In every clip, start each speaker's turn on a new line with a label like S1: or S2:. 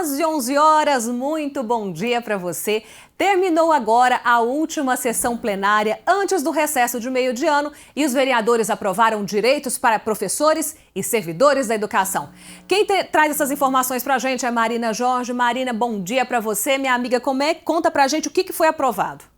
S1: Quase 11 horas, muito bom dia para você. Terminou agora a última sessão plenária antes do recesso de meio de ano e os vereadores aprovaram direitos para professores e servidores da educação. Quem traz essas informações para a gente é Marina Jorge. Marina, bom dia para você. Minha amiga, conta para a gente o que foi aprovado.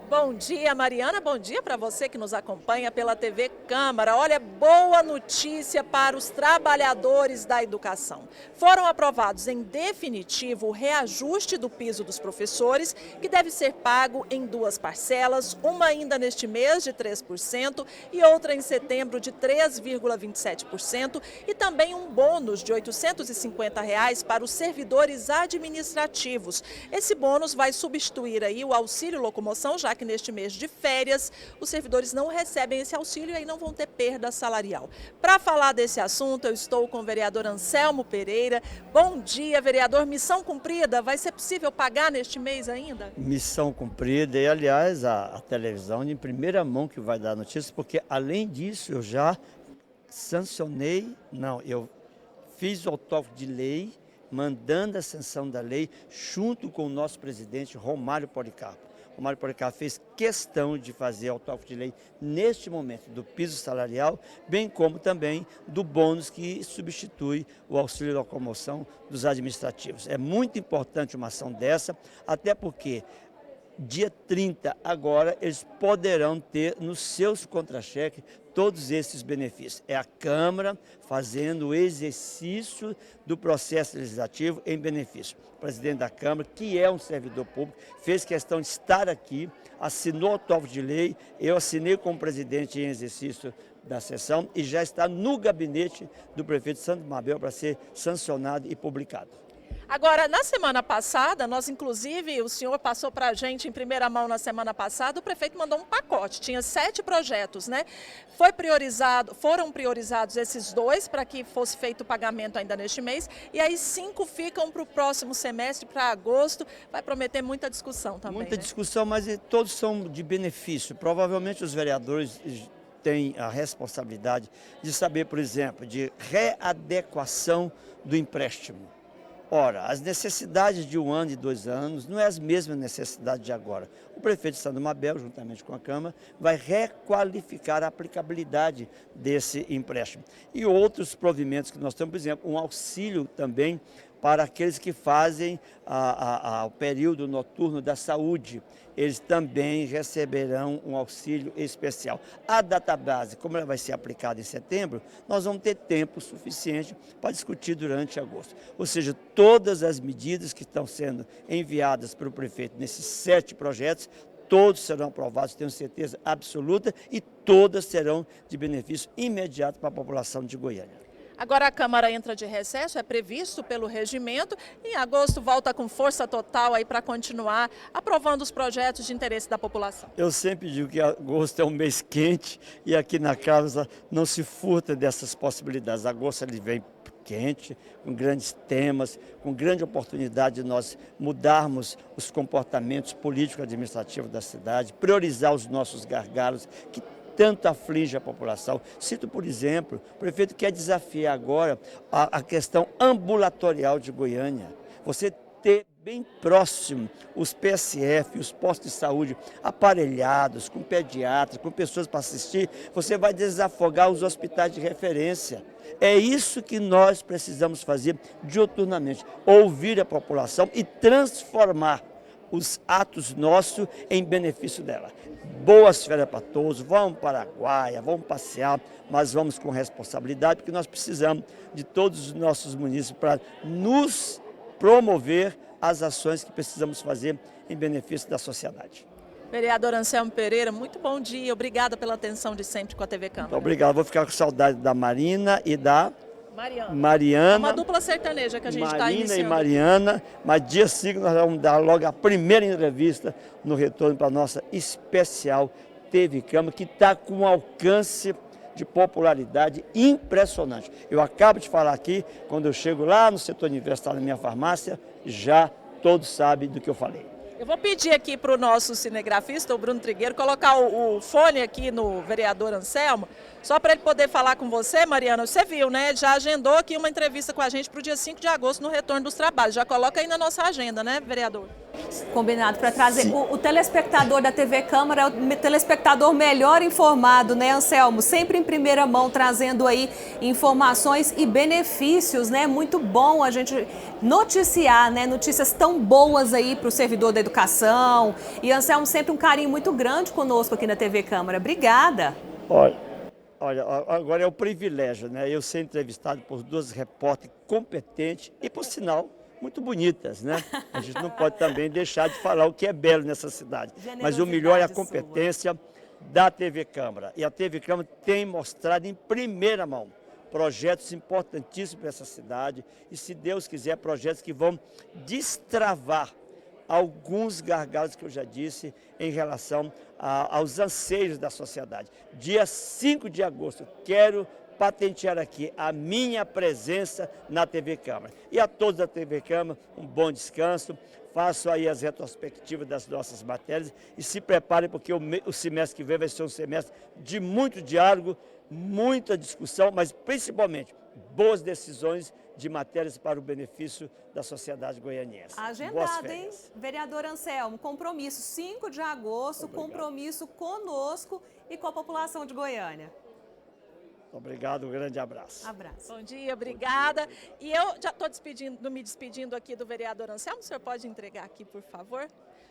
S2: Bom dia, Mariana. Bom dia para você que nos acompanha pela TV Câmara. Olha, boa notícia para os trabalhadores da educação. Foram aprovados em definitivo o reajuste do piso dos professores, que deve ser pago em duas parcelas, uma ainda neste mês de 3% e outra em setembro de 3,27%, e também um bônus de R$ 850 para os servidores administrativos. Esse bônus vai substituir aí o auxílio locomoção, já que neste mês de férias os servidores não recebem esse auxílio e aí não vão ter perda salarial. Para falar desse assunto, eu estou com o vereador Anselmo Pereira. Bom dia, vereador. Missão cumprida? Vai ser possível pagar neste mês ainda?
S3: Missão cumprida e, aliás, a televisão em primeira mão que vai dar notícias, porque, além disso, eu já eu fiz o autógrafo de lei, mandando a sanção da lei, junto com o nosso presidente Romário Policarpo. O Romário Policarpo fez questão de fazer autógrafo de lei neste momento do piso salarial, bem como também do bônus que substitui o auxílio locomoção dos administrativos. É muito importante uma ação dessa, até porque dia 30 agora eles poderão ter nos seus contra-cheques todos esses benefícios. É a Câmara fazendo o exercício do processo legislativo em benefício. O presidente da Câmara, que é um servidor público, fez questão de estar aqui, assinou o autógrafo de lei, eu assinei como presidente em exercício da sessão e já está no gabinete do prefeito Santo Mabel para ser sancionado e publicado.
S2: Agora, na semana passada, inclusive, o senhor passou para a gente em primeira mão na semana passada, o prefeito mandou um pacote, tinha 7 projetos, né? Foram priorizados esses 2 para que fosse feito o pagamento ainda neste mês, e aí 5 ficam para o próximo semestre, para agosto, vai prometer muita discussão também.
S3: Muita
S2: né?
S3: discussão, mas todos são de benefício. Provavelmente os vereadores têm a responsabilidade de saber, por exemplo, de readequação do empréstimo. Ora, as necessidades de 1 ano e 2 anos não é as mesmas necessidades de agora. O prefeito de Santo Mabel, juntamente com a Câmara, vai requalificar a aplicabilidade desse empréstimo. E outros provimentos que nós temos, por exemplo, um auxílio também para aqueles que fazem o período noturno da saúde. Eles também receberão um auxílio especial. A database, como ela vai ser aplicada em setembro, nós vamos ter tempo suficiente para discutir durante agosto. Ou seja, todas as medidas que estão sendo enviadas para o prefeito nesses 7 projetos, todos serão aprovados, tenho certeza absoluta, e todas serão de benefício imediato para a população de Goiânia.
S2: Agora a Câmara entra de recesso, é previsto pelo regimento, e em agosto volta com força total aí para continuar aprovando os projetos de interesse da população.
S3: Eu sempre digo que agosto é um mês quente e aqui na casa não se furta dessas possibilidades. Agosto ele vem quente, com grandes temas, com grande oportunidade de nós mudarmos os comportamentos político-administrativos da cidade, priorizar os nossos gargalos que tanto aflige a população. Cito, por exemplo, o prefeito quer desafiar agora a questão ambulatorial de Goiânia. Você ter bem próximo os PSF, os postos de saúde aparelhados, com pediatras, com pessoas para assistir, você vai desafogar os hospitais de referência. É isso que nós precisamos fazer diuturnamente, ouvir a população e transformar os atos nossos em benefício dela. Boas férias para todos, vamos para a Guaia, vamos passear, mas vamos com responsabilidade, porque nós precisamos de todos os nossos munícipes para nos promover as ações que precisamos fazer em benefício da sociedade.
S2: Vereador Anselmo Pereira, muito bom dia, obrigada pela atenção de sempre com a TV Câmara.
S3: Muito obrigado, vou ficar com saudade da Marina e da
S2: Mariana. Uma dupla sertaneja que a gente está iniciando.
S3: Marina e Mariana, mas dia 5 nós vamos dar logo a primeira entrevista no retorno para a nossa especial TV Câmara, que está com um alcance de popularidade impressionante. Eu acabo de falar aqui, quando eu chego lá no setor universitário da minha farmácia, já todos sabem do que eu falei.
S2: Eu vou pedir aqui para o nosso cinegrafista, o Bruno Trigueiro, colocar o fone aqui no vereador Anselmo, só para ele poder falar com você, Mariana. Você viu, né? Já agendou aqui uma entrevista com a gente para o dia 5 de agosto no retorno dos trabalhos. Já coloca aí na nossa agenda, né, vereador?
S1: Combinado para trazer. O telespectador da TV Câmara é o telespectador melhor informado, né, Anselmo? Sempre em primeira mão, trazendo aí informações e benefícios, né? Muito bom a gente noticiar, né? Notícias tão boas aí para o servidor da educação. E Anselmo, sempre um carinho muito grande conosco aqui na TV Câmara. Obrigada.
S3: Olha, agora é o privilégio, né? Eu ser entrevistado por duas repórteres competentes e, por sinal, muito bonitas, né? A gente não pode também deixar de falar o que é belo nessa cidade. Mas o melhor é a competência da TV Câmara. E a TV Câmara tem mostrado em primeira mão projetos importantíssimos para essa cidade e, se Deus quiser, projetos que vão destravar alguns gargalos que eu já disse em relação aos anseios da sociedade. Dia 5 de agosto, quero patentear aqui a minha presença na TV Câmara. E a todos da TV Câmara, um bom descanso. Faço aí as retrospectivas das nossas matérias e se preparem, porque o semestre que vem vai ser um semestre de muito diálogo, muita discussão, mas principalmente boas decisões de matérias para o benefício da sociedade goianiense.
S1: Agendado, hein? Vereador Anselmo, compromisso 5 de agosto, obrigado. Compromisso conosco e com a população de Goiânia.
S3: Obrigado, um grande abraço.
S1: Abraço.
S2: Bom dia, obrigada. E eu já estou me despedindo aqui do vereador Anselmo. O senhor pode entregar aqui, por favor?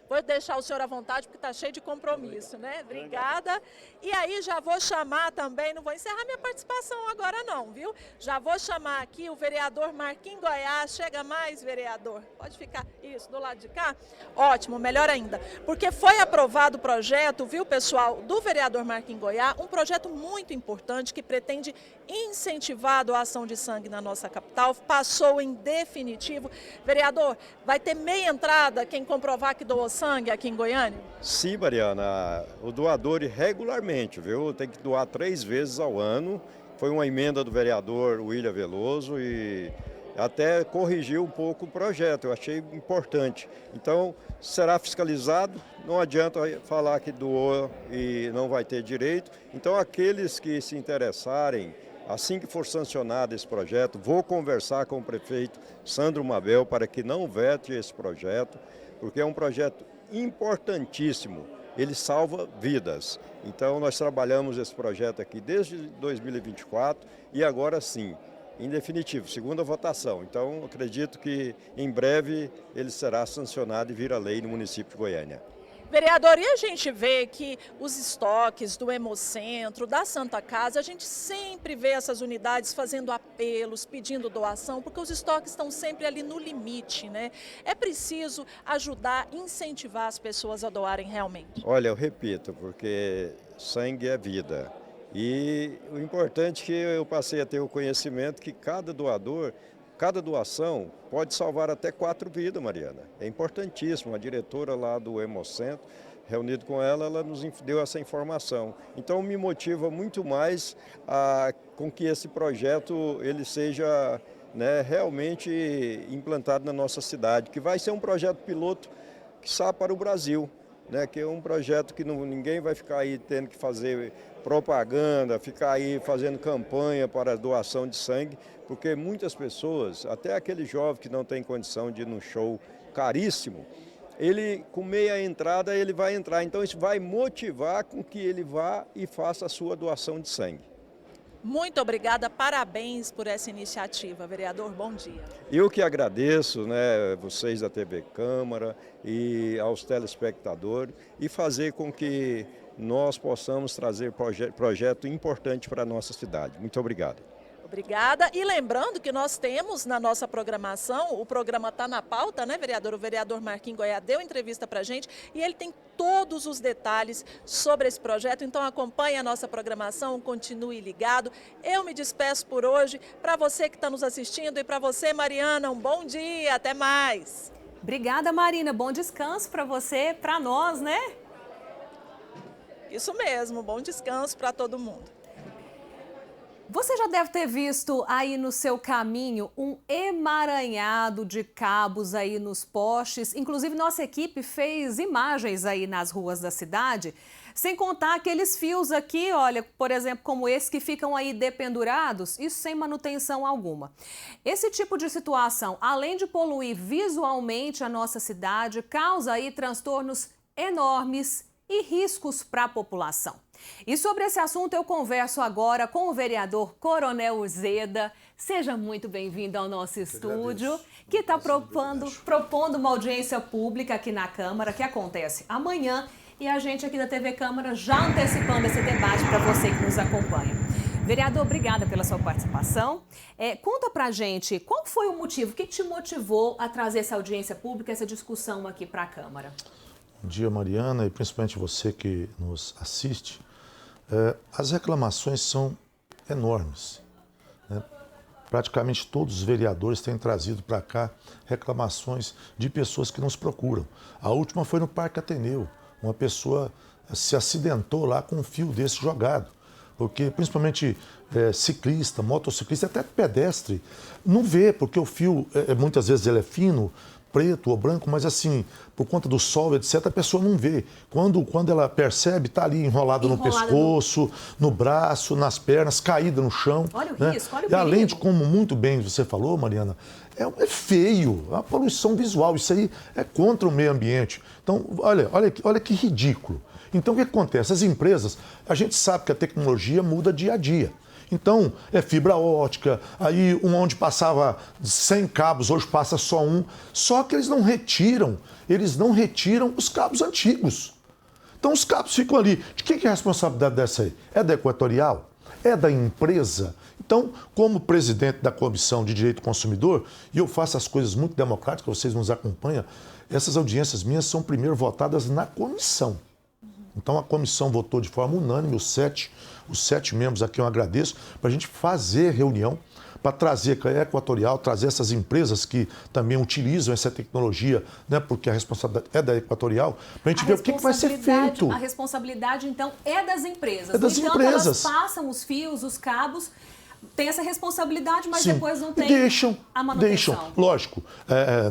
S2: Vou deixar o senhor à vontade, porque está cheio de compromisso, né? Obrigada. E aí já vou chamar também, não vou encerrar minha participação agora não, viu? Já vou chamar aqui o vereador Marquinhos Goiás. Chega mais, vereador. Pode ficar, isso, do lado de cá? Ótimo, melhor ainda. Porque foi aprovado o projeto, viu, pessoal, do vereador Marquinhos Goiás, um projeto muito importante que pretende incentivar a doação de sangue na nossa capital. Passou em definitivo. Vereador, vai ter meia entrada quem comprovar que doou sangue aqui em Goiânia?
S4: Sim, Mariana, o doador regularmente, viu? Tem que doar 3 vezes ao ano. Foi uma emenda do vereador William Veloso e até corrigiu um pouco o projeto, eu achei importante. Então, será fiscalizado, não adianta falar que doou e não vai ter direito. Então, aqueles que se interessarem, assim que for sancionado esse projeto, vou conversar com o prefeito Sandro Mabel para que não vete esse projeto, porque é um projeto importantíssimo, ele salva vidas. Então nós trabalhamos esse projeto aqui desde 2024 e agora sim, em definitivo, segunda votação. Então acredito que em breve ele será sancionado e vira lei no município de Goiânia.
S2: Vereador, e a gente vê que os estoques do Hemocentro, da Santa Casa, a gente sempre vê essas unidades fazendo apelos, pedindo doação, porque os estoques estão sempre ali no limite, né? É preciso ajudar, incentivar as pessoas a doarem realmente.
S4: Olha, eu repito, porque sangue é vida. E o importante é que eu passei a ter o conhecimento que cada doação pode salvar até 4 vidas, Mariana. É importantíssimo. A diretora lá do Hemocentro, reunido com ela, ela nos deu essa informação. Então me motiva muito mais com que esse projeto ele seja, né, realmente implantado na nossa cidade, que vai ser um projeto piloto que sai para o Brasil, né, que é um projeto que ninguém vai ficar aí tendo que fazer propaganda, ficar aí fazendo campanha para a doação de sangue, porque muitas pessoas, até aquele jovem que não tem condição de ir num show caríssimo, ele com meia entrada ele vai entrar, então isso vai motivar com que ele vá e faça a sua doação de sangue.
S2: Muito obrigada, parabéns por essa iniciativa, vereador, bom dia.
S4: Eu que agradeço, né, vocês da TV Câmara e aos telespectadores e fazer com que nós possamos trazer projeto importante para a nossa cidade. Muito obrigado.
S2: Obrigada. E lembrando que nós temos na nossa programação, o programa está na pauta, né, vereador? O vereador Marquinhos Goiás deu entrevista para a gente e ele tem todos os detalhes sobre esse projeto. Então acompanhe a nossa programação, continue ligado. Eu me despeço por hoje. Para você que está nos assistindo e para você, Mariana, um bom dia. Até mais.
S1: Obrigada, Marina. Bom descanso para você, para nós, né?
S2: Isso mesmo, bom descanso para todo mundo.
S1: Você já deve ter visto aí no seu caminho um emaranhado de cabos aí nos postes. Inclusive, nossa equipe fez imagens aí nas ruas da cidade, sem contar aqueles fios aqui, olha, por exemplo, como esse que ficam aí dependurados, isso sem manutenção alguma. Esse tipo de situação, além de poluir visualmente a nossa cidade, causa aí transtornos enormes e riscos para a população. E sobre esse assunto eu converso agora com o vereador Coronel Uzeda. Seja muito bem-vindo ao nosso estúdio, que está propondo uma audiência pública aqui na Câmara, que acontece amanhã, e a gente aqui da TV Câmara já antecipando esse debate para você que nos acompanha. Vereador, obrigada pela sua participação. Conta pra gente, qual foi o motivo, o que te motivou a trazer essa audiência pública, essa discussão aqui para a Câmara?
S5: Bom dia, Mariana, e principalmente você que nos assiste. As reclamações são enormes, né? Praticamente todos os vereadores têm trazido para cá reclamações de pessoas que nos procuram. A última foi no Parque Ateneu. Uma pessoa se acidentou lá com um fio desse jogado. Porque principalmente ciclista, motociclista, até pedestre, não vê, porque o fio, muitas vezes ele é fino, preto ou branco, mas assim, por conta do sol, etc., a pessoa não vê. Quando ela percebe, está ali enrolado no pescoço, no braço, nas pernas, caída no chão.
S1: Olha o
S5: né?
S1: risco, olha o
S5: E além
S1: perigo.
S5: de, como muito bem você falou, Mariana, é feio, é uma poluição visual, isso aí é contra o meio ambiente. Então, olha que ridículo. Então, o que acontece? As empresas, a gente sabe que a tecnologia muda dia a dia. Então, é fibra ótica, aí onde passava 100 cabos, hoje passa só um. Só que eles não retiram os cabos antigos. Então, os cabos ficam ali. De quem é a responsabilidade dessa aí? É da Equatorial? É da empresa? Então, como presidente da Comissão de Direito do Consumidor, e eu faço as coisas muito democráticas, vocês nos acompanham, essas audiências minhas são primeiro votadas na comissão. Então, a comissão votou de forma unânime, os sete membros aqui eu agradeço, para a gente fazer reunião, para trazer a Equatorial, trazer essas empresas que também utilizam essa tecnologia, né, porque a responsabilidade é da Equatorial, para a gente ver o que vai ser feito.
S1: A responsabilidade, então, é das empresas.
S5: É das
S1: No entanto,
S5: empresas.
S1: elas passam os fios, os cabos, tem essa responsabilidade, mas
S5: Sim.
S1: depois não tem a manutenção.
S5: Deixam. Lógico,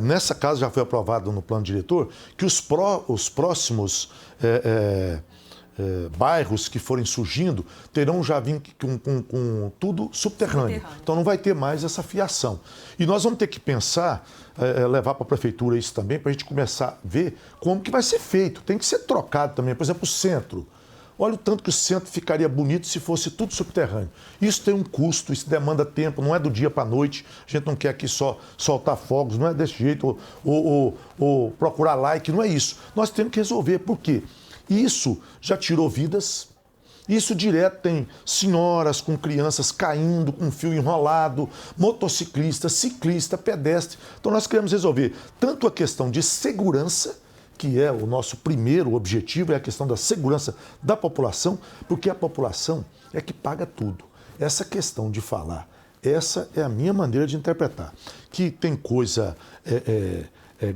S5: nessa casa já foi aprovado no plano diretor que os próximos bairros que forem surgindo terão já vindo com tudo subterrâneo. Então não vai ter mais essa fiação. E nós vamos ter que pensar, levar para a prefeitura isso também, para a gente começar a ver como que vai ser feito. Tem que ser trocado também. Por exemplo, o centro. Olha o tanto que o centro ficaria bonito se fosse tudo subterrâneo. Isso tem um custo, isso demanda tempo, não é do dia para a noite. A gente não quer aqui só soltar fogos, não é desse jeito, ou procurar like, não é isso. Nós temos que resolver, por quê? Isso já tirou vidas, isso direto tem senhoras com crianças caindo, com fio enrolado, motociclista, ciclista, pedestre. Então nós queremos resolver tanto a questão de segurança, que é o nosso primeiro objetivo, é a questão da segurança da população, porque a população é que paga tudo. Essa questão de falar, essa é a minha maneira de interpretar. Que tem coisa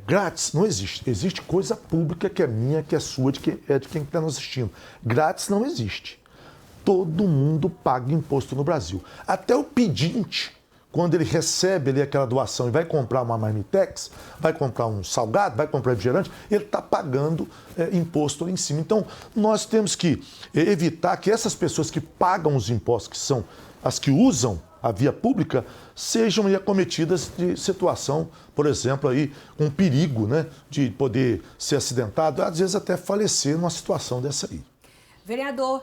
S5: grátis, não existe. Existe coisa pública que é minha, que é sua, de quem está nos assistindo. Grátis não existe. Todo mundo paga imposto no Brasil. Até o pedinte, quando ele recebe ali aquela doação e vai comprar uma marmitex, vai comprar um salgado, vai comprar refrigerante, ele está pagando imposto lá em cima. Então, nós temos que evitar que essas pessoas que pagam os impostos, que são as que usam a via pública, sejam acometidas de situação, por exemplo, aí, com perigo, né, de poder ser acidentado, às vezes até falecer numa situação dessa aí.
S1: Vereador,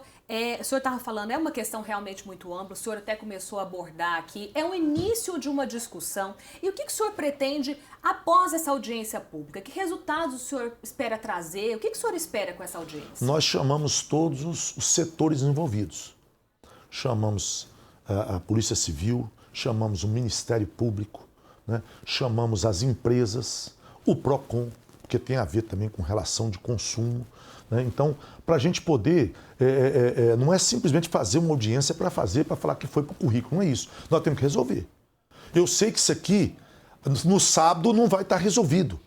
S1: o senhor estava falando, é uma questão realmente muito ampla, o senhor até começou a abordar aqui, é o início de uma discussão. E o que o senhor pretende após essa audiência pública? Que resultados o senhor espera trazer? O que o senhor espera com essa audiência? Nós
S5: chamamos todos os setores envolvidos. Chamamos a Polícia Civil, chamamos o Ministério Público, né? Chamamos as empresas, o PROCON, que tem a ver também com relação de consumo. Então, para a gente poder, não é simplesmente fazer uma audiência para falar que foi para o currículo, não é isso. Nós temos que resolver. Eu sei que isso aqui, no sábado, não vai estar resolvido.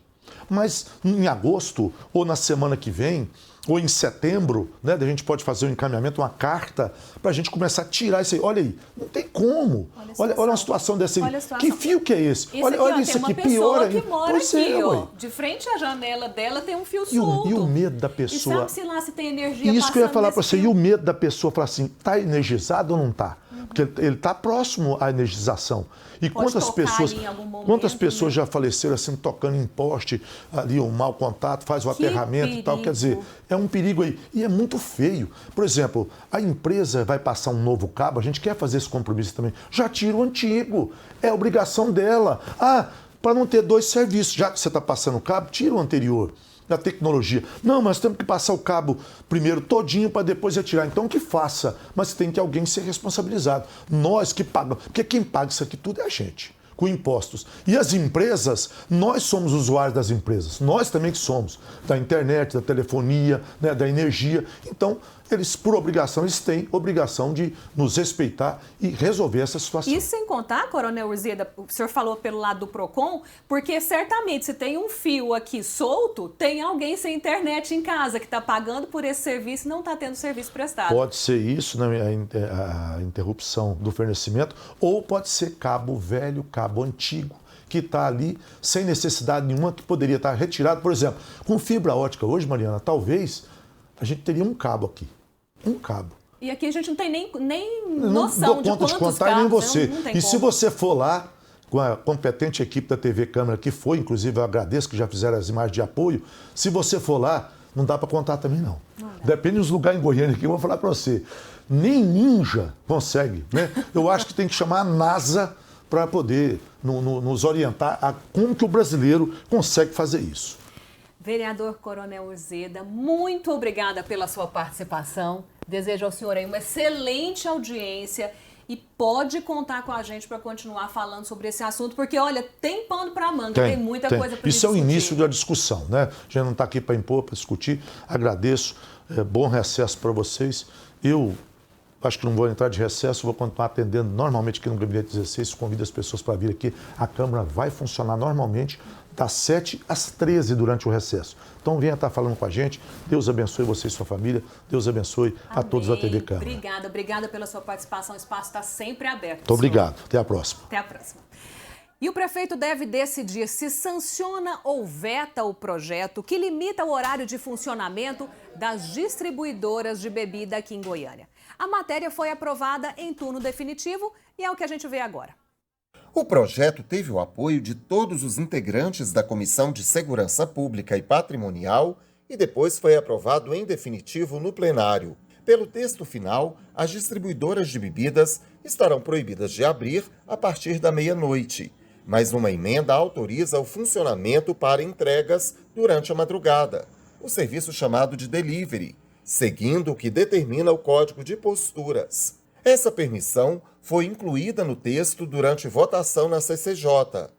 S5: Mas em agosto ou na semana que vem, ou em setembro, né, a gente pode fazer um encaminhamento, uma carta, para a gente começar a tirar isso aí. Olha aí, não tem como. Olha uma situação dessa aí. Que fio que é esse? Olha isso aqui, pior ainda.
S1: Que mora aqui, ó, de frente à janela dela tem um fio solto.
S5: E o medo da pessoa...
S1: E sabe-se lá se tem energia
S5: Isso que eu ia falar para você.
S1: fio.
S5: E o medo da pessoa falar assim, está energizado ou não está? Porque ele está próximo à energização. E quantas pessoas já faleceram assim, tocando em poste, ali um mau contato, faz o aterramento e tal. Quer dizer, é um perigo aí. E é muito feio. Por exemplo, a empresa vai passar um novo cabo, a gente quer fazer esse compromisso também. Já tira o antigo. É obrigação dela. Para não ter dois serviços. Já que você está passando o cabo, tira o anterior. Da tecnologia. Não, mas temos que passar o cabo primeiro todinho para depois retirar. Então que faça, mas tem que alguém ser responsabilizado. Nós que pagamos, porque quem paga isso aqui tudo é a gente, com impostos. E as empresas, nós somos usuários das empresas, nós também que somos, da internet, da telefonia, né, da energia. Então, eles, por obrigação, eles têm obrigação de nos respeitar e resolver essa situação.
S1: E sem contar, Coronel Urzeda, o senhor falou pelo lado do PROCON, porque certamente se tem um fio aqui solto, tem alguém sem internet em casa que está pagando por esse serviço e não está tendo serviço prestado.
S5: Pode ser isso, né, a interrupção do fornecimento, ou pode ser cabo velho, cabo antigo, que está ali sem necessidade nenhuma, que poderia estar retirado. Por exemplo, com fibra ótica hoje, Mariana, talvez a gente teria um cabo aqui. Um cabo.
S1: E aqui a gente não tem nem noção de quantos
S5: contar,
S1: cabos,
S5: nem você.
S1: Não tem
S5: e
S1: como.
S5: se você for lá, com a competente equipe da TV Câmara, que foi, inclusive eu agradeço que já fizeram as imagens de apoio, se você for lá, não dá para contar também não. Depende dos lugares em Goiânia que eu vou falar para você. Nem Ninja consegue, né? Eu acho que tem que chamar a NASA para poder nos orientar a como que o brasileiro consegue fazer isso.
S1: Vereador Coronel Urzeda, muito obrigada pela sua participação. Desejo ao senhor aí uma excelente audiência e pode contar com a gente para continuar falando sobre esse assunto, porque, olha, tem pano para manga, tem muita coisa para discutir.
S5: Isso é o início da discussão, né? A gente não está aqui para impor, para discutir. Agradeço, bom recesso para vocês. Eu acho que não vou entrar de recesso, vou continuar atendendo normalmente aqui no Gabinete 16, convido as pessoas para vir aqui. A Câmara vai funcionar normalmente, das 7 às 13 durante o recesso. Então venha estar falando com a gente. Deus abençoe você e sua família. Deus abençoe a todos da TV Câmara.
S1: Obrigada pela sua participação. O espaço está sempre aberto.
S5: Muito obrigado. Até a próxima.
S1: Até a próxima. E o prefeito deve decidir se sanciona ou veta o projeto que limita o horário de funcionamento das distribuidoras de bebida aqui em Goiânia. A matéria foi aprovada em turno definitivo e é o que a gente vê agora.
S6: O projeto teve o apoio de todos os integrantes da Comissão de Segurança Pública e Patrimonial e depois foi aprovado em definitivo no plenário. Pelo texto final, as distribuidoras de bebidas estarão proibidas de abrir a partir da meia-noite, mas uma emenda autoriza o funcionamento para entregas durante a madrugada, o serviço chamado de delivery, seguindo o que determina o Código de Posturas. Essa permissão foi incluída no texto durante votação na CCJ.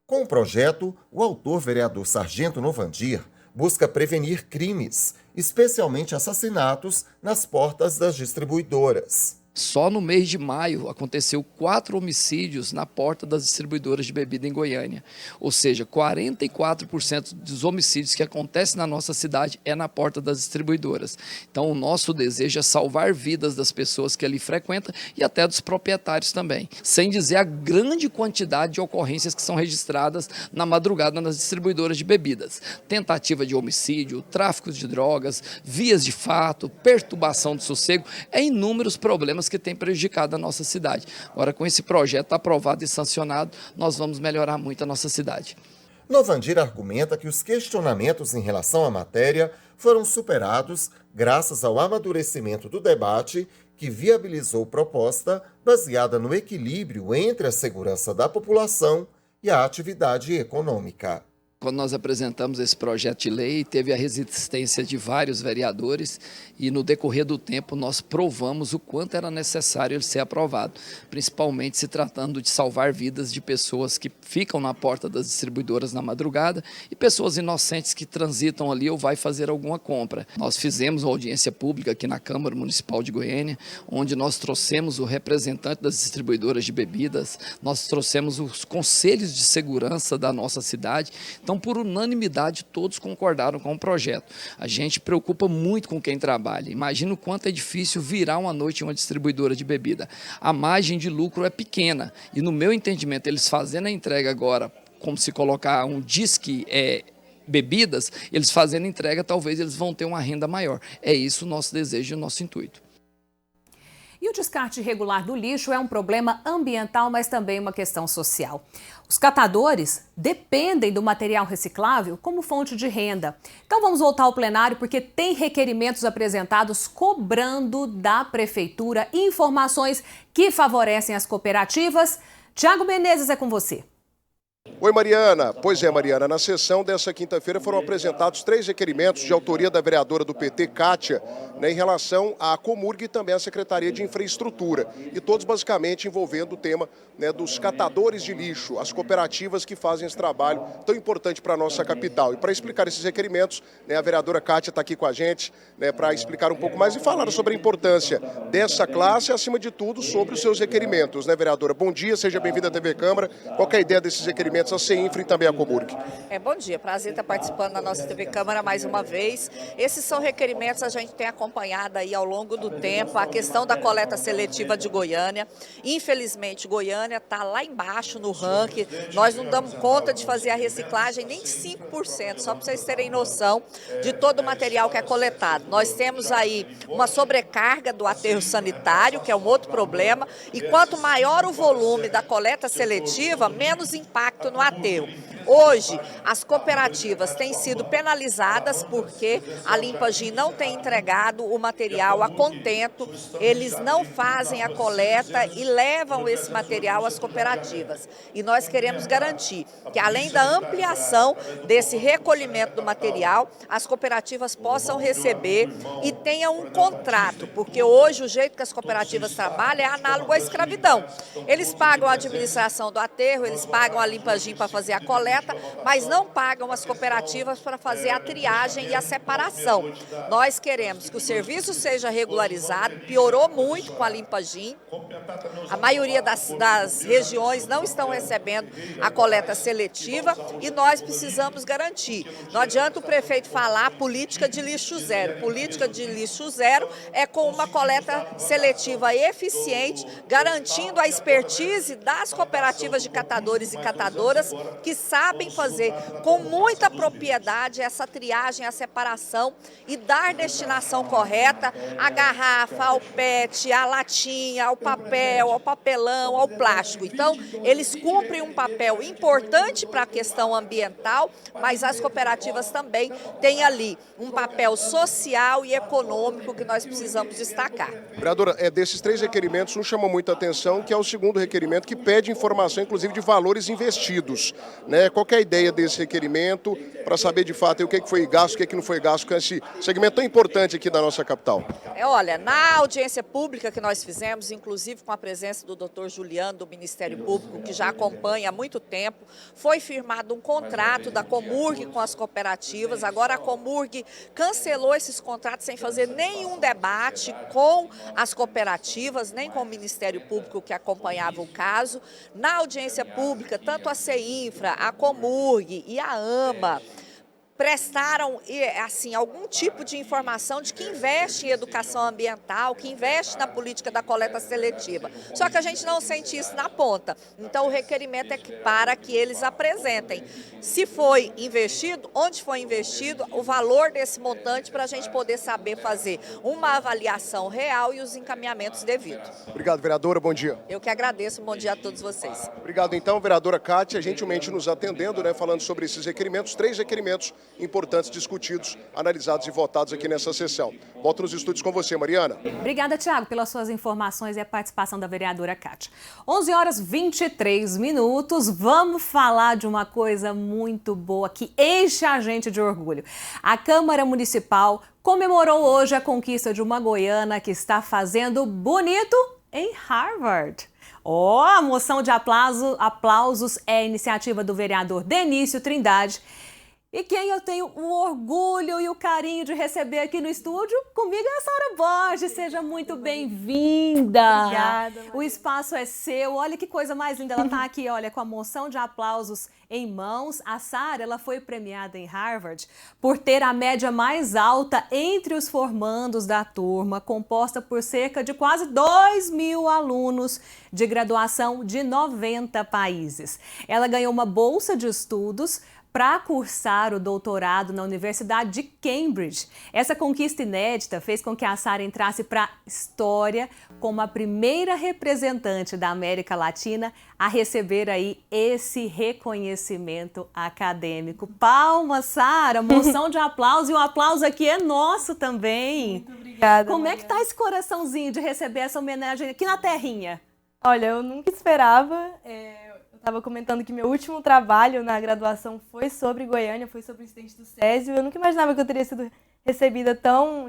S6: Com o projeto, o autor vereador Sargento Novandir busca prevenir crimes, especialmente assassinatos, nas portas das distribuidoras.
S7: Só no mês de maio aconteceu 4 homicídios na porta das distribuidoras de bebida em Goiânia. Ou seja, 44% dos homicídios que acontecem na nossa cidade é na porta das distribuidoras. Então o nosso desejo é salvar vidas das pessoas que ali frequentam e até dos proprietários também. Sem dizer a grande quantidade de ocorrências que são registradas na madrugada nas distribuidoras de bebidas. Tentativa de homicídio, tráfico de drogas, vias de fato, perturbação do sossego, inúmeros problemas que tem prejudicado a nossa cidade. Agora, com esse projeto aprovado e sancionado, nós vamos melhorar muito a nossa cidade.
S6: Novandir argumenta que os questionamentos em relação à matéria foram superados graças ao amadurecimento do debate que viabilizou proposta baseada no equilíbrio entre a segurança da população e a atividade econômica.
S7: Quando nós apresentamos esse projeto de lei, teve a resistência de vários vereadores e no decorrer do tempo nós provamos o quanto era necessário ele ser aprovado, principalmente se tratando de salvar vidas de pessoas que ficam na porta das distribuidoras na madrugada e pessoas inocentes que transitam ali ou vai fazer alguma compra. Nós fizemos uma audiência pública aqui na Câmara Municipal de Goiânia, onde nós trouxemos o representante das distribuidoras de bebidas, nós trouxemos os conselhos de segurança da nossa cidade. Então, por unanimidade, todos concordaram com o projeto. A gente preocupa muito com quem trabalha. Imagina o quanto é difícil virar uma noite em uma distribuidora de bebida. A margem de lucro é pequena e, no meu entendimento, eles fazendo a entrega agora, como se colocar um disque bebidas, eles fazendo entrega, talvez eles vão ter uma renda maior. É isso o nosso desejo e o nosso intuito.
S1: E o descarte irregular do lixo é um problema ambiental, mas também uma questão social. Os catadores dependem do material reciclável como fonte de renda. Então vamos voltar ao plenário porque tem requerimentos apresentados cobrando da Prefeitura informações que favorecem as cooperativas. Tiago Menezes, é com você.
S8: Oi, Mariana. Pois é, Mariana, na sessão dessa quinta-feira foram apresentados 3 requerimentos de autoria da vereadora do PT, Kátia, em relação à Comurg e também à Secretaria de Infraestrutura. E todos basicamente envolvendo o tema dos catadores de lixo, as cooperativas que fazem esse trabalho tão importante para a nossa capital. E para explicar esses requerimentos, a vereadora Kátia está aqui com a gente para explicar um pouco mais e falar sobre a importância dessa classe e, acima de tudo, sobre os seus requerimentos. Vereadora? Bom dia, seja bem-vinda à TV Câmara. Qual é a ideia desses requerimentos? A CEINFRA e também a Comurg.
S9: Bom dia, prazer estar participando da nossa TV Câmara mais uma vez. Esses são requerimentos, a gente tem acompanhado aí ao longo do tempo a questão da coleta seletiva de Goiânia. Infelizmente, Goiânia está lá embaixo no ranking, nós não damos conta de fazer a reciclagem nem de 5%, só para vocês terem noção de todo o material que é coletado. Nós temos aí uma sobrecarga do aterro sanitário, que é um outro problema, e quanto maior o volume da coleta seletiva, menos impacto no aterro. Hoje, as cooperativas têm sido penalizadas porque a Limpagim não tem entregado o material a contento, eles não fazem a coleta e levam esse material às cooperativas. E nós queremos garantir que, além da ampliação desse recolhimento do material, as cooperativas possam receber e tenham um contrato, porque hoje o jeito que as cooperativas trabalham é análogo à escravidão. Eles pagam a administração do aterro, eles pagam a Limpagim para fazer a coleta, mas não pagam as cooperativas para fazer a triagem e a separação. Nós queremos que o serviço seja regularizado, piorou muito com a Limpagim. A maioria das regiões não estão recebendo a coleta seletiva e nós precisamos garantir. Não adianta o prefeito falar política de lixo zero. Política de lixo zero é com uma coleta seletiva eficiente, garantindo a expertise das cooperativas de catadores e catadoras que sabem fazer com muita propriedade essa triagem, a separação e dar destinação correta à garrafa, ao PET, à latinha, ao papel, ao papelão, ao plástico. Então, eles cumprem um papel importante para a questão ambiental, mas as cooperativas também têm ali um papel social e econômico que nós precisamos destacar.
S8: Vereadora, desses 3 requerimentos, um chama muita atenção, que é o segundo requerimento, que pede informação, inclusive, de valores investidos. Qual que é a ideia desse requerimento, para saber de fato o que foi gasto, o que não foi gasto com esse segmento tão importante aqui da nossa capital?
S9: Olha, na audiência pública que nós fizemos, inclusive com a presença do Dr. Juliano, do Ministério Público, que já acompanha há muito tempo, foi firmado um contrato da Comurg com as cooperativas. Agora a Comurg cancelou esses contratos sem fazer nenhum debate com as cooperativas, nem com o Ministério Público que acompanhava o caso. Na audiência pública, tanto a CEINFRA, a Comurg e a AMA prestaram assim, algum tipo de informação de que investe em educação ambiental, que investe na política da coleta seletiva. Só que a gente não sente isso na ponta. Então, o requerimento é para que eles apresentem se foi investido, onde foi investido, o valor desse montante para a gente poder saber fazer uma avaliação real e os encaminhamentos devidos.
S8: Obrigado, vereadora. Bom dia.
S9: Eu que agradeço. Bom dia a todos vocês.
S8: Obrigado, então, vereadora Kátia, gentilmente nos atendendo, falando sobre esses requerimentos, 3 requerimentos importantes discutidos, analisados e votados aqui nessa sessão. Volto nos estúdios com você, Mariana.
S1: Obrigada, Tiago, pelas suas informações e a participação da vereadora Kátia. 11h23. Vamos falar de uma coisa muito boa que enche a gente de orgulho. A Câmara Municipal comemorou hoje a conquista de uma goiana que está fazendo bonito em Harvard. A moção de aplausos é a iniciativa do vereador Denício Trindade. E quem eu tenho o orgulho e o carinho de receber aqui no estúdio, comigo é a Sara Borges. Seja muito bem-vinda.
S10: Obrigada.
S1: O espaço é seu. Olha que coisa mais linda. Ela está aqui, olha, com a moção de aplausos em mãos. A Sara, ela foi premiada em Harvard por ter a média mais alta entre os formandos da turma, composta por cerca de quase 2.000 alunos de graduação de 90 países. Ela ganhou uma bolsa de estudos para cursar o doutorado na Universidade de Cambridge. Essa conquista inédita fez com que a Sara entrasse para a história como a primeira representante da América Latina a receber aí esse reconhecimento acadêmico. Palmas, Sara, moção de aplauso, e o aplauso aqui é nosso também.
S10: Muito obrigada.
S1: Como é que tá esse coraçãozinho de receber essa homenagem aqui na terrinha?
S10: Olha, eu nunca esperava. Eu estava comentando que meu último trabalho na graduação foi sobre Goiânia, foi sobre o incidente do Césio. Eu nunca imaginava que eu teria sido recebida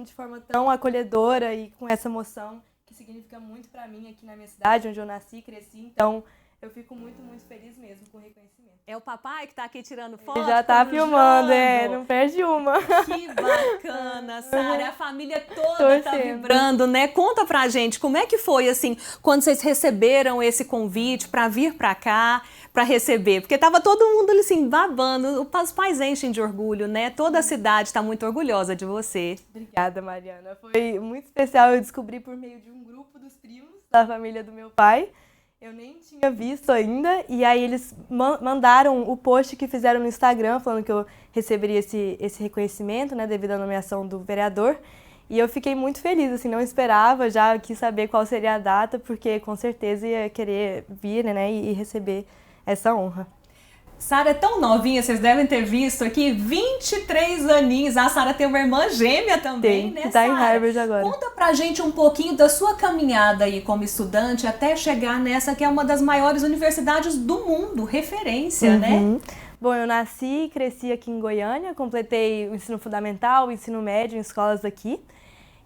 S10: de forma tão acolhedora e com essa emoção, que significa muito para mim aqui na minha cidade, onde eu nasci e cresci. Então, eu fico muito, muito feliz mesmo com o reconhecimento.
S1: É o papai que está aqui tirando foto?
S10: Ele já está filmando, não perde uma.
S1: Que bacana, Sara. A família toda está vibrando, né? Conta pra gente, como é que foi, assim, quando vocês receberam esse convite para vir para cá, para receber? Porque tava todo mundo ali, assim, babando. Os pais enchem de orgulho, né? Toda a cidade está muito orgulhosa de você.
S10: Obrigada, Mariana. Foi muito especial. Eu descobri por meio de um grupo dos primos da família do meu pai. Eu nem tinha visto ainda, e aí eles mandaram o post que fizeram no Instagram, falando que eu receberia esse reconhecimento, né, devido à nomeação do vereador. E eu fiquei muito feliz, assim, não esperava, já quis saber qual seria a data, porque com certeza ia querer vir, né, e receber essa honra.
S1: Sara é tão novinha, vocês devem ter visto aqui, 23 aninhos. A Sara tem uma irmã gêmea também, né,
S10: que tá
S1: Sara?
S10: em Harvard agora.
S1: Conta pra gente um pouquinho da sua caminhada aí como estudante até chegar nessa que é uma das maiores universidades do mundo, referência, né?
S10: Bom, eu nasci e cresci aqui em Goiânia, completei o ensino fundamental, o ensino médio em escolas aqui.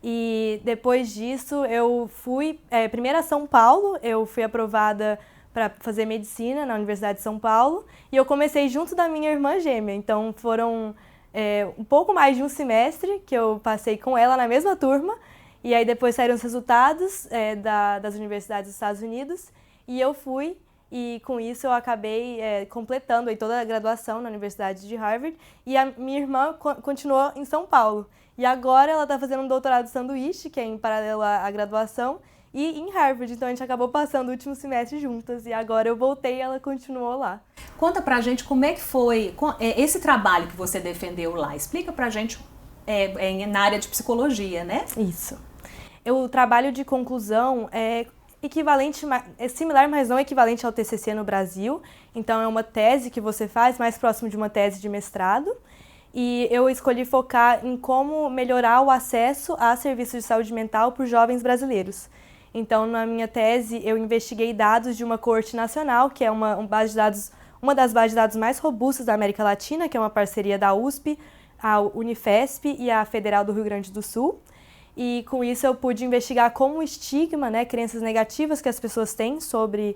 S10: E depois disso eu fui primeiro a São Paulo, eu fui aprovada para fazer medicina na Universidade de São Paulo, e eu comecei junto da minha irmã gêmea, então foram um pouco mais de um semestre que eu passei com ela na mesma turma, e aí depois saíram os resultados das universidades dos Estados Unidos, e eu fui, e com isso eu acabei completando aí toda a graduação na Universidade de Harvard, e a minha irmã continuou em São Paulo, e agora ela está fazendo um doutorado de sanduíche, que é em paralelo à graduação, e em Harvard, então a gente acabou passando o último semestre juntas, e agora eu voltei e ela continuou lá.
S1: Conta pra gente como é que foi esse trabalho que você defendeu lá. Explica pra gente na área de psicologia, né?
S10: Isso. O trabalho de conclusão é equivalente, é similar, mas não equivalente ao TCC no Brasil. Então é uma tese que você faz, mais próximo de uma tese de mestrado. E eu escolhi focar em como melhorar o acesso a serviços de saúde mental por jovens brasileiros. Então, na minha tese, eu investiguei dados de uma coorte nacional, que é uma das bases de dados mais robustas da América Latina, que é uma parceria da USP, a Unifesp e a Federal do Rio Grande do Sul. E com isso eu pude investigar como o estigma, né, crenças negativas que as pessoas têm sobre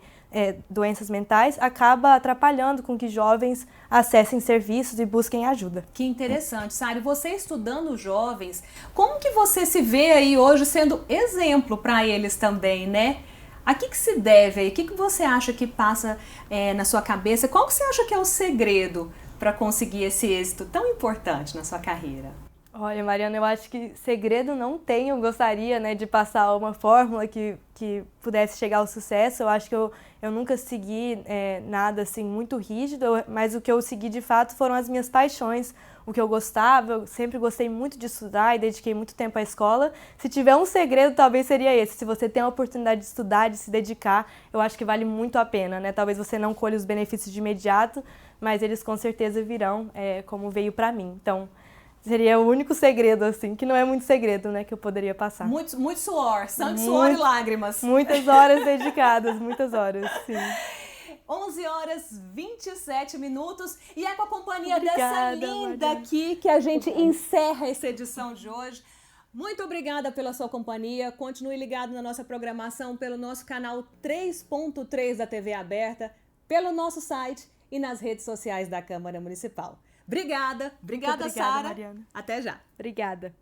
S10: doenças mentais, acaba atrapalhando com que jovens acessem serviços e busquem ajuda.
S1: Que interessante, Sara. Você estudando jovens, como que você se vê aí hoje sendo exemplo para eles também, né? A que se deve aí? O que você acha que passa na sua cabeça? Qual que você acha que é o segredo para conseguir esse êxito tão importante na sua carreira?
S10: Olha, Mariana, eu acho que segredo não tem. Eu gostaria, né, de passar uma fórmula que pudesse chegar ao sucesso. Eu acho que eu nunca segui nada assim muito rígido, mas o que eu segui de fato foram as minhas paixões, o que eu gostava. Eu sempre gostei muito de estudar e dediquei muito tempo à escola. Se tiver um segredo, talvez seria esse. Se você tem a oportunidade de estudar, de se dedicar, eu acho que vale muito a pena, né? Talvez você não colhe os benefícios de imediato, mas eles com certeza virão, como veio para mim. Então, seria o único segredo, assim, que não é muito segredo, né, que eu poderia passar.
S1: Muito suor, sangue, suor e lágrimas.
S10: Muitas horas dedicadas, muitas horas, sim.
S1: 11h27 e é com a companhia dessa linda aqui que a gente encerra essa edição de hoje. Muito obrigada pela sua companhia. Continue ligado na nossa programação pelo nosso canal 3.3 da TV Aberta, pelo nosso site e nas redes sociais da Câmara Municipal. Obrigada,
S10: Obrigada,
S1: Sara.
S10: Mariana.
S1: Até já.
S10: Obrigada.